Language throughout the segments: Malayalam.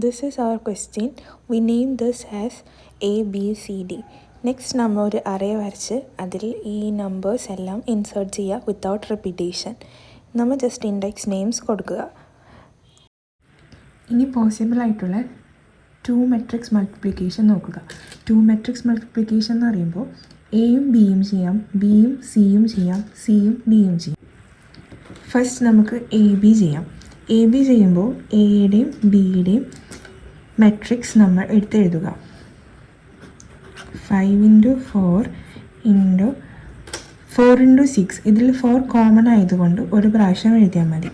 This is our question. We name this as A, B, C, D. Next നമ്മൾ ഒരു അറേ വരച്ച് അതിൽ ഈ നമ്പേഴ്സ് എല്ലാം ഇൻസേർട്ട് ചെയ്യുക വിത്തൗട്ട് റിപ്പീറ്റേഷൻ. നമ്മൾ ജസ്റ്റ് ഇൻഡെക്സ് നെയിംസ് കൊടുക്കുക. ഇനി പോസിബിൾ ആയിട്ടുള്ള 2 മെട്രിക്സ് മൾട്ടിപ്ലിക്കേഷൻ നോക്കുക. 2 മെട്രിക്സ് മൾട്ടിപ്ലിക്കേഷൻ എന്ന് പറയുമ്പോൾ എയും ബിയും ചെയ്യാം, ബിയും സിയും ചെയ്യാം, സിയും ഡിയും ചെയ്യാം. ഫസ്റ്റ് നമുക്ക് എ ബി ചെയ്യാം. എ ബി ചെയ്യുമ്പോൾ എയുടെയും ബിയുടെയും മെട്രിക്സ് നമ്മൾ എടുത്തെഴുതുക. 5 × 4 × 6. ഇതിൽ 4 കോമൺ ആയതുകൊണ്ട് ഒരു പ്രാവശ്യം എഴുതിയാൽ മതി.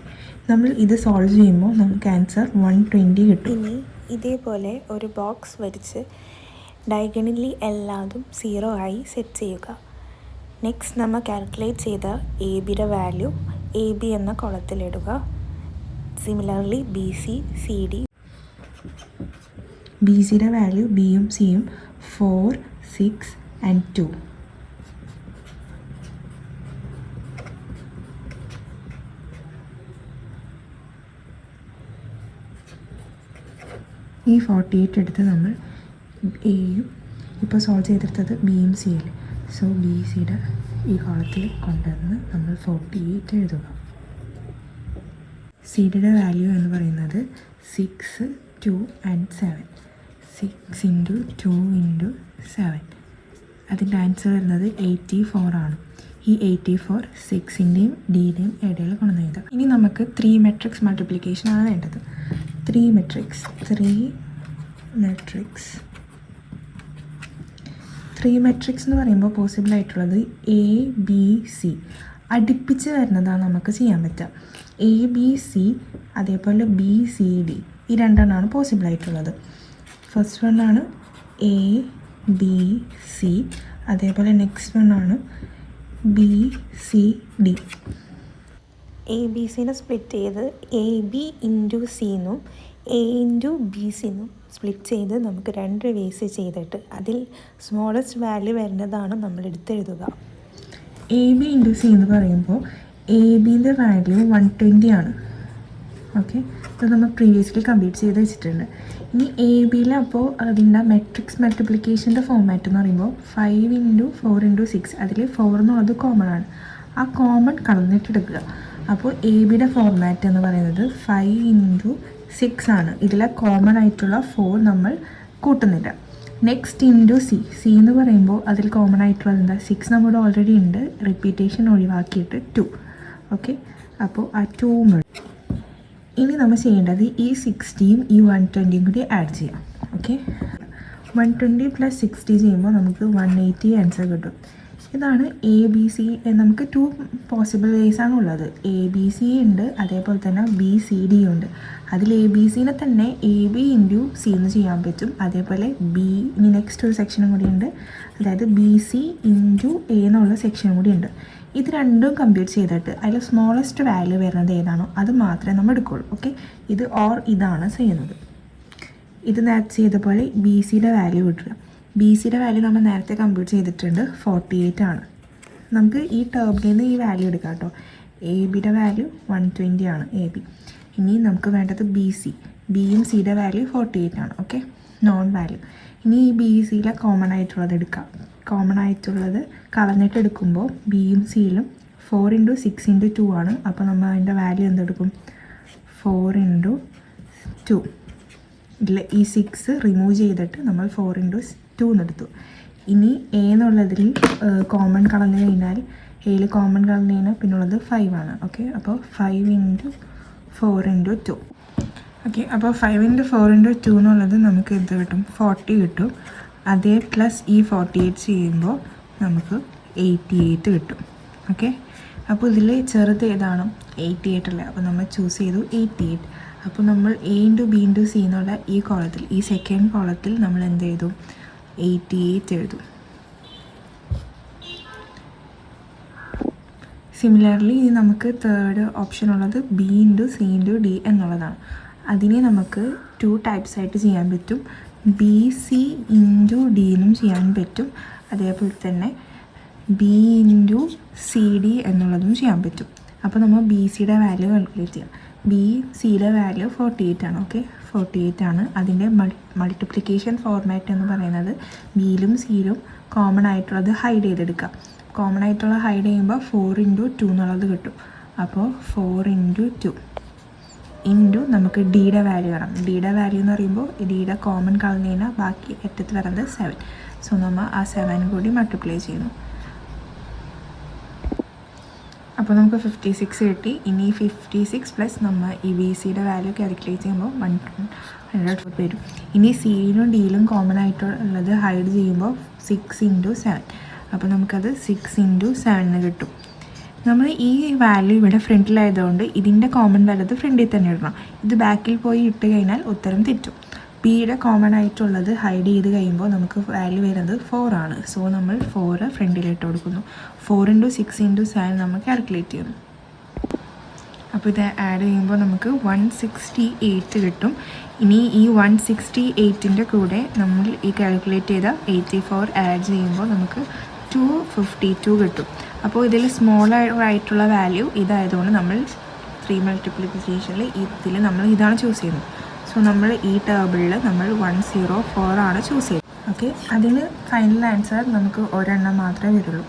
നമ്മൾ ഇത് സോൾവ് ചെയ്യുമ്പോൾ നമുക്ക് ആൻസർ 120 കിട്ടും. ഇനി ഇതേപോലെ ഒരു ബോക്സ് വരച്ച് ഡയഗണലി എല്ലാതും 0 ആയി സെറ്റ് ചെയ്യുക. നെക്സ്റ്റ് നമ്മൾ കാൽക്കുലേറ്റ് ചെയ്ത എ ബിയുടെ വാല്യൂ എ ബി എന്ന കോളത്തിലിടുക. Similarly B C, C D. B സിയുടെ വാല്യൂ ബിയും സിയും 4, 6 and 2. ഈ 48 എടുത്ത് നമ്മൾ എയും ഇപ്പോൾ സോൾവ് ചെയ്തെടുത്തത് ബിയും സിയിൽ. സോ ബി സിയുടെ ഈ കോളത്തിൽ കൊണ്ടുവന്ന് നമ്മൾ 48 എഴുതുക. സിയുടെ വാല്യൂ എന്ന് പറയുന്നത് 6, 2 and 7. 6 × 2 × 7. അതിൻ്റെ ആൻസർ വരുന്നത് 84 ആണ്. ഈ 84 6ൻ്റെയും ഡിയുടെയും ഇടയിൽ കൊണ്ടുവന്ന് എഴുതാം. ഇനി നമുക്ക് 3 മെട്രിക്സ് മൾട്ടിപ്ലിക്കേഷൻ ആണ് വേണ്ടത്. 3 മെട്രിക്സ് 3 മെട്രിക്സ് എന്ന് പറയുമ്പോൾ പോസിബിൾ ആയിട്ടുള്ളത് എ ബി സി അടുപ്പിച്ച് വരുന്നതാണ് നമുക്ക് ചെയ്യാൻ പറ്റുക. എ ബി സി അതേപോലെ ബി സി ഡി ഈ രണ്ടെണ്ണമാണ് പോസിബിൾ ആയിട്ടുള്ളത്. ഫസ്റ്റ് വൺ ആണ് എ ബി സി, അതേപോലെ നെക്സ്റ്റ് വൺ ആണ് B C D. A B സിനെ സ്പ്ലിറ്റ് ചെയ്ത് എ ബി ഇൻറ്റു സി എന്നും എ ഇൻറ്റു ബി സി എന്നും സ്പ്ലിറ്റ് ചെയ്ത് നമുക്ക് 2 വേസ് ചെയ്തിട്ട് അതിൽ സ്മോളസ്റ്റ് വാല്യൂ വരുന്നതാണ് നമ്മൾ എടുത്തെഴുതുക. എ ബി ഇൻറ്റു സി എന്ന് പറയുമ്പോൾ എ ബിൻ്റെ വാല്യൂ 120 ആണ്. ഓക്കെ, അത് നമ്മൾ പ്രീവിയസ്ലി കംപ്ലീറ്റ് ചെയ്ത് വെച്ചിട്ടുണ്ട്. ഇനി എ ബിയിൽ അപ്പോൾ അതിൻ്റെ മെട്രിക്സ് മൾട്ടിപ്ലിക്കേഷൻ്റെ ഫോർമാറ്റ് എന്ന് പറയുമ്പോൾ 5 × 4 × 6. അതിൽ 4 എന്നുള്ളത് കോമൺ ആണ്. ആ കോമൺ കളഞ്ഞിട്ടെടുക്കുക. അപ്പോൾ എ ബിയുടെ ഫോർമാറ്റ് എന്ന് പറയുന്നത് 5 × 6 ആണ്. ഇതിലെ കോമൺ ആയിട്ടുള്ള 4 നമ്മൾ കൂട്ടുന്നില്ല. നെക്സ്റ്റ് ഇൻറ്റു സി എന്ന് പറയുമ്പോൾ അതിൽ കോമൺ ആയിട്ടുള്ളത് എന്താ, 6 നമ്മുടെ ഓൾറെഡി ഉണ്ട്. റിപ്പീറ്റേഷൻ ഒഴിവാക്കിയിട്ട് 2. ഓക്കെ, അപ്പോൾ ആ 2 ഇനി നമ്മൾ ചെയ്യേണ്ടത് ഈ 60യും ഈ 120യും കൂടി ആഡ് ചെയ്യാം. ഓക്കെ, 120 + 60 ചെയ്യുമ്പോൾ നമുക്ക് 180 ആൻസർ കിട്ടും. ഇതാണ് എ ബി സി. നമുക്ക് 2 പോസിബിൾ വേസ് ആണ് ഉള്ളത്. എ ബി സി ഉണ്ട്, അതേപോലെ തന്നെ ബി സി ഡി ഉണ്ട്. അതിൽ എ ബി സിനെ തന്നെ എ ബി ഇൻറ്റു സി എന്ന് ചെയ്യാൻ പറ്റും. അതേപോലെ ബി ഇനി നെക്സ്റ്റ് ഒരു സെക്ഷനും കൂടി ഉണ്ട്, അതായത് ബി സി ഇൻറ്റു എ എന്നുള്ള സെക്ഷനും കൂടി ഉണ്ട്. ഇത് രണ്ടും കമ്പ്യൂട്ട് ചെയ്തിട്ട് അതിൽ സ്മോളസ്റ്റ് വാല്യൂ വരുന്നത് ഏതാണോ അത് മാത്രമേ നമ്മൾ എടുക്കുകയുള്ളൂ. ഓക്കെ, ഇത് ഓർ ഇതാണ് ചെയ്യുന്നത്. ഇത് നേരത്തെ ചെയ്ത പോലെ ബി സിയുടെ വാല്യൂ കിട്ടുക. ബി സിയുടെ വാല്യൂ നമ്മൾ നേരത്തെ കമ്പ്യൂട്ട് ചെയ്തിട്ടുണ്ട്, 48 ആണ്. നമുക്ക് ഈ ടേബിളിൽ നിന്ന് ഈ വാല്യൂ എടുക്കാം കേട്ടോ. എ ബിയുടെ വാല്യൂ 120 ആണ് എ ബി. ഇനി നമുക്ക് വേണ്ടത് ബി സി. ബിയും സിയുടെ വാല്യൂ 48 ആണ്. Okay, non value. ഇനി ഈ ബി സിയിലെ കോമൺ ആയിട്ടുള്ളത് എടുക്കാം. കോമൺ ആയിട്ടുള്ളത് കളഞ്ഞിട്ട് എടുക്കുമ്പോൾ ബിയും സിയിലും 4 × 6 × 2 ആണ്. അപ്പോൾ നമ്മൾ അതിൻ്റെ വാല്യൂ എന്തെടുക്കും, 4 × 2. ഇതിൽ ഈ 6 റിമൂവ് ചെയ്തിട്ട് നമ്മൾ 4 × 2 എന്നെടുത്തു. ഇനി എ എന്നുള്ളതിൽ കോമൺ കളഞ്ഞു കഴിഞ്ഞാൽ എയിൽ കോമൺ കളഞ്ഞു കഴിഞ്ഞാൽ പിന്നുള്ളത് 5 ആണ്. ഓക്കെ, അപ്പോൾ 5 × 4 × 2. ഓക്കെ, അപ്പോൾ 5 × 4 × 2 എന്നുള്ളത് നമുക്ക് എന്ത് കിട്ടും, 40 കിട്ടും. അതേ പ്ലസ് ഈ 48 ചെയ്യുമ്പോൾ നമുക്ക് 88 കിട്ടും. ഓക്കെ, അപ്പോൾ ഇതിൽ ചെറുത് ഏതാണോ 88 അല്ലേ, അപ്പോൾ നമ്മൾ ചൂസ് ചെയ്തു 88. അപ്പോൾ നമ്മൾ A into B into C എന്നുള്ള ഈ കോളത്തിൽ, ഈ സെക്കൻഡ് കോളത്തിൽ നമ്മൾ എന്ത് ചെയ്തു, 88 എഴുതും. സിമിലർലി ഇനി നമുക്ക് തേർഡ് ഓപ്ഷൻ ഉള്ളത് B into C into D എന്നുള്ളതാണ്. അതിനെ നമുക്ക് 2 ടൈപ്സ് ആയിട്ട് ചെയ്യാൻ പറ്റും. ബി സി ഇൻറ്റു ഡി എന്നും ചെയ്യാൻ പറ്റും. അതേപോലെ തന്നെ ബി ഇൻറ്റു സി ഡി എന്നുള്ളതും ചെയ്യാൻ പറ്റും. അപ്പോൾ നമ്മൾ ബി സിയുടെ വാല്യൂ കാൽക്കുലേറ്റ് ചെയ്യാം. ബി സിയുടെ വാല്യൂ 48 ആണ്. ഓക്കെ, 48 ആണ്. അതിൻ്റെ മൾട്ടിപ്ലിക്കേഷൻ ഫോർമാറ്റ് എന്ന് പറയുന്നത് ബിയിലും സിയിലും കോമൺ ആയിട്ടുള്ളത് ഹൈഡ് ചെയ്തെടുക്കുക. കോമൺ ആയിട്ടുള്ള ഹൈഡ് ചെയ്യുമ്പോൾ 4 × 2 എന്നുള്ളത് കിട്ടും. അപ്പോൾ 4 × 2 ഇൻറ്റു നമുക്ക് ഡിയുടെ വാല്യൂ വേണം. ഡിയുടെ വാല്യൂ എന്ന് പറയുമ്പോൾ ഡിയുടെ കോമൺ കളഞ്ഞു കഴിഞ്ഞാൽ ബാക്കി അറ്റത്ത് വരുന്നത് 7. സോ നമ്മൾ ആ 7 കൂടി മൾട്ടിപ്ലൈ ചെയ്യുന്നു. അപ്പോൾ നമുക്ക് 56 കിട്ടി. ഇനി 56 പ്ലസ് നമ്മൾ ഈ ബി സിയുടെ വാല്യൂ കാൽക്കുലേറ്റ് ചെയ്യുമ്പോൾ 100 വരും. ഇനി സിയിലും ഡിയിലും കോമൺ ആയിട്ടുള്ളത് ഹൈഡ് ചെയ്യുമ്പോൾ 6 × 7. അപ്പോൾ നമുക്കത് 6 × 7 കിട്ടും. നമ്മൾ ഈ വാല്യൂ ഇവിടെ ഫ്രണ്ടിലായതുകൊണ്ട് ഇതിൻ്റെ കോമൺ വലുത് ഫ്രണ്ടിൽ തന്നെ ഇടണം. ഇത് ബാക്കിൽ പോയി ഇട്ട് കഴിഞ്ഞാൽ ഉത്തരം തെറ്റും. ബിയുടെ കോമൺ ആയിട്ടുള്ളത് ഹൈഡ് ചെയ്ത് കഴിയുമ്പോൾ നമുക്ക് വാല്യൂ വരുന്നത് 4 ആണ്. സോ നമ്മൾ 4 ഫ്രണ്ടിലിട്ട് കൊടുക്കുന്നു. 4 × 6 × 7 നമ്മൾ കാൽക്കുലേറ്റ് ചെയ്യുന്നു. അപ്പോൾ ഇത് ആഡ് ചെയ്യുമ്പോൾ നമുക്ക് 168 കിട്ടും. ഇനി ഈ 168ൻ്റെ കൂടെ നമ്മൾ ഈ കാൽക്കുലേറ്റ് ചെയ്ത 84 ആഡ് ചെയ്യുമ്പോൾ നമുക്ക് 252 കിട്ടും. അപ്പോൾ ഇതിൽ സ്മോളായിട്ടുള്ള വാല്യൂ ഇതായതുകൊണ്ട് നമ്മൾ 3 മൾട്ടിപ്ലിക്കേഷനിൽ ഇതിൽ നമ്മൾ ഇതാണ് ചൂസ് ചെയ്യുന്നത്. സോ നമ്മൾ ഈ ടേബിളിൽ നമ്മൾ 104 ആണ് ചൂസ് ചെയ്യുന്നത്. ഓക്കെ, അതിന് ഫൈനൽ ആൻസർ നമുക്ക് ഒരെണ്ണം മാത്രമേ വരുള്ളൂ.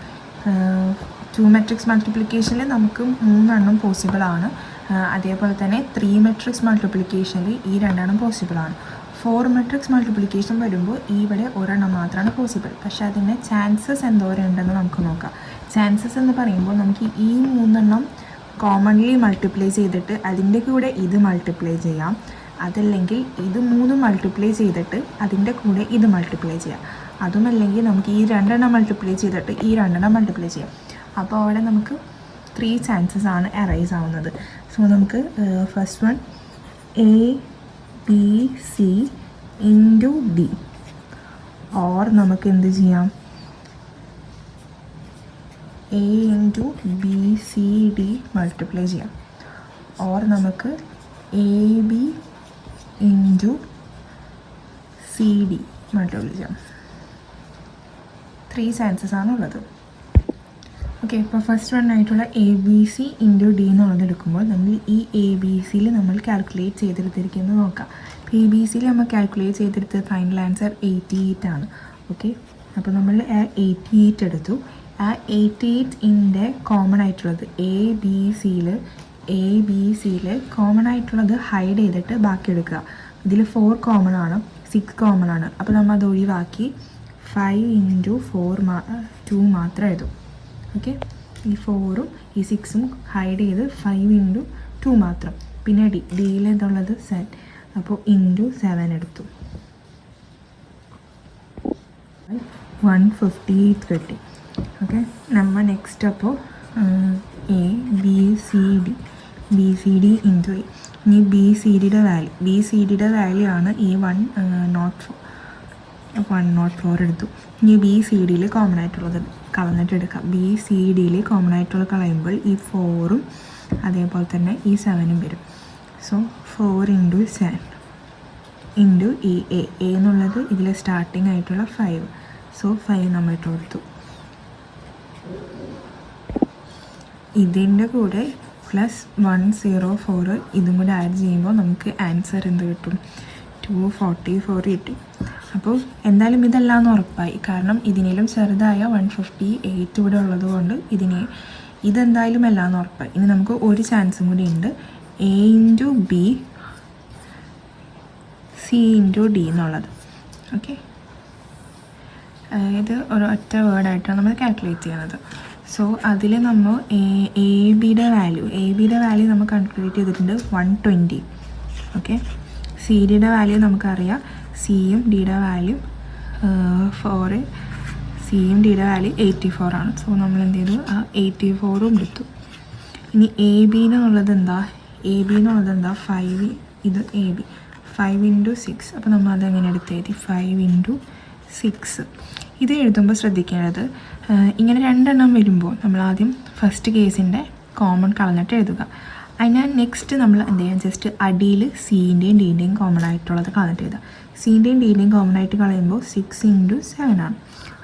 2 മെട്രിക്സ് മൾട്ടിപ്ലിക്കേഷനിൽ നമുക്ക് 3 എണ്ണം പോസിബിൾ ആണ്. അതേപോലെ തന്നെ 3 മെട്രിക്സ് മൾട്ടിപ്ലിക്കേഷനിൽ ഈ 2 എണ്ണം പോസിബിൾ ആണ്. 4 മെട്രിക്സ് മൾട്ടിപ്ലിക്കേഷൻ വരുമ്പോൾ ഇവിടെ ഒരെണ്ണം മാത്രമാണ് പോസിബിൾ. പക്ഷേ അതിൻ്റെ ചാൻസസ് എന്തോരം ഉണ്ടെന്ന് നമുക്ക് നോക്കാം. ചാൻസസ് എന്ന് പറയുമ്പോൾ നമുക്ക് ഈ 3 എണ്ണം കോമൺലി മൾട്ടിപ്ലൈ ചെയ്തിട്ട് അതിൻ്റെ കൂടെ ഇത് മൾട്ടിപ്ലൈ ചെയ്യാം. അതല്ലെങ്കിൽ ഇത് 3 മൾട്ടിപ്ലൈ ചെയ്തിട്ട് അതിൻ്റെ കൂടെ ഇത് മൾട്ടിപ്ലൈ ചെയ്യാം. അതുമല്ലെങ്കിൽ നമുക്ക് ഈ 2 എണ്ണം മൾട്ടിപ്ലൈ ചെയ്തിട്ട് ഈ 2 എണ്ണം മൾട്ടിപ്ലൈ ചെയ്യാം. അപ്പോൾ അവിടെ നമുക്ക് 3 ചാൻസസ് ആണ് അറൈസ് ആവുന്നത്. സോ നമുക്ക് first one A B C into D, or നമുക്ക് എന്ത് ചെയ്യാം, A into B C D multiply ചെയ്യാം. ഓർ നമുക്ക് A B into C D multiply ചെയ്യാം. 3 ചാൻസസ് ആണുള്ളത്. ഓക്കെ, ഇപ്പോൾ ഫസ്റ്റ് വൺ ആയിട്ടുള്ള A B C into D എന്നുള്ളത് എടുക്കുമ്പോൾ നമ്മൾ ഈ എ ബി സിയിൽ നമ്മൾ കാൽക്കുലേറ്റ് ചെയ്തെടുത്തിരിക്കുന്നത് നോക്കാം. ഇപ്പോൾ എ ബി സിയിൽ നമ്മൾ കാൽക്കുലേറ്റ് ചെയ്തെടുത്ത ഫൈനൽ ആൻസർ 88 ആണ്. ഓക്കെ, അപ്പോൾ നമ്മൾ ആ 88 എടുത്തു. ആ 88ൻ്റെ കോമൺ ആയിട്ടുള്ളത് എ ബി സിയിൽ കോമൺ ആയിട്ടുള്ളത് ഹൈഡ് ചെയ്തിട്ട് ബാക്കി എടുക്കുക. ഇതിൽ 4 കോമൺ ആണ്, 6 കോമൺ ആണ്. അപ്പോൾ നമ്മൾ അത് ഒഴിവാക്കി 5 × 4 2 മാത്രം എഴുതും. ഓക്കെ, ഈ 4ഉം ഈ 6ഉം ഹൈഡ് ചെയ്ത് 5 × 2 മാത്രം. പിന്നെ ഡിയിൽ എന്തുള്ളത് 7. അപ്പോൾ × 7 എടുത്തു. 158 കിട്ടി. ഓക്കെ, നമ്മൾ നെക്സ്റ്റ് അപ്പോൾ A B C D into A. ഇനി ബി സി ഡിയുടെ വാല്യൂ ആണ് ഈ 104 എടുത്തു. ഇനി ബി സി ഡിയിൽ കോമൺ ആയിട്ടുള്ളത് കളഞ്ഞിട്ട് എടുക്കാം. ബി സി ഡിയിൽ കോമൺ ആയിട്ടുള്ളത് കളയുമ്പോൾ ഈ 4ഉം അതേപോലെ തന്നെ ഈ 7ഉം വരും. സോ 4 × 7 ഇൻറ്റു ഈ എ എന്നുള്ളത് ഇതിൽ സ്റ്റാർട്ടിങ് ആയിട്ടുള്ള 5. സോ 5 നമ്മൾ ഇട്ട് കൊടുത്തു. ഇതിൻ്റെ കൂടെ പ്ലസ് 104 ഇതും കൂടെ ആഡ് ചെയ്യുമ്പോൾ നമുക്ക് ആൻസർ എന്ത് കിട്ടും, 244 കിട്ടും. അപ്പോൾ എന്തായാലും ഇതെല്ലാം ഉറപ്പായി. കാരണം ഇതിനേലും ചെറുതായ 158 ഇവിടെ ഉള്ളത് കൊണ്ട് ഇതെന്തായാലും എല്ലാം ഉറപ്പായി. ഇനി നമുക്ക് ഒരു ചാൻസും കൂടി ഉണ്ട്, A into B C into D എന്നുള്ളത്. ഓക്കെ, ഇത് ഒരു ഒറ്റ വേർഡായിട്ടാണ് നമ്മൾ കാൽക്കുലേറ്റ് ചെയ്യുന്നത്. സോ അതിൽ നമ്മൾ എ ബിയുടെ വാല്യൂ നമ്മൾ കാൽക്കുലേറ്റ് ചെയ്തിട്ടുണ്ട് 120. ഓക്കെ, സി ഡിയുടെ വാല്യൂ നമുക്കറിയാം, സിയും ഡിയുടെ വാല്യൂ 4, സിയും ഡിയുടെ വാല്യൂ 84 ആണ്. സോ നമ്മൾ എന്ത് ചെയ്തു, ആ 84ഉം എടുത്തു. ഇനി എ ബി എന്നുള്ളത് എന്താ, 5, ഇത് എ ബി 5 × 6. അപ്പോൾ നമ്മൾ അതെങ്ങനെ എടുത്തെഴുതി, 5 × 6. ഇത് എഴുതുമ്പോൾ ശ്രദ്ധിക്കേണ്ടത്, ഇങ്ങനെ 2 എണ്ണം വരുമ്പോൾ നമ്മൾ ആദ്യം ഫസ്റ്റ് കേസിൻ്റെ കോമൺ കളഞ്ഞിട്ട് എഴുതുക. അതിനാൽ നെക്സ്റ്റ് നമ്മൾ എന്ത് ചെയ്യാം, ജസ്റ്റ് അടിയിൽ സിൻ്റെയും ഡിൻ്റെയും കോമൺ ആയിട്ടുള്ളത് കളഞ്ഞിട്ട് എഴുതുക. സിൻ്റെയും ഡിൻ്റെയും കോമൺ ആയിട്ട് കളയുമ്പോൾ 6 × 7 ആണ്.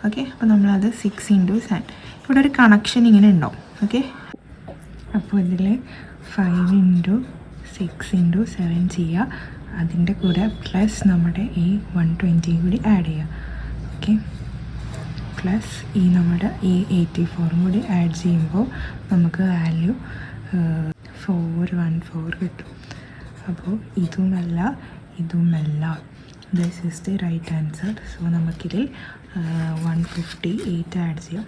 ഓക്കെ, അപ്പോൾ നമ്മളത് 6 × 7. ഇവിടെ ഒരു കണക്ഷൻ ഇങ്ങനെ ഉണ്ടാവും. ഓക്കെ, അപ്പോൾ ഇതിൽ 5 × 6 × 7 ചെയ്യുക. അതിൻ്റെ കൂടെ പ്ലസ് നമ്മുടെ ഈ 120 കൂടി ആഡ് ചെയ്യുക. ഓക്കെ, പ്ലസ് ഈ നമ്മുടെ ഈ 84 കൂടി ആഡ് ചെയ്യുമ്പോൾ നമുക്ക് വാല്യൂ 414 കിട്ടും. അപ്പോൾ ഇതുമല്ല ഇതുമല്ല, this is the right answer. So നമുക്കിതിൽ 158 ആഡ് ചെയ്യാം.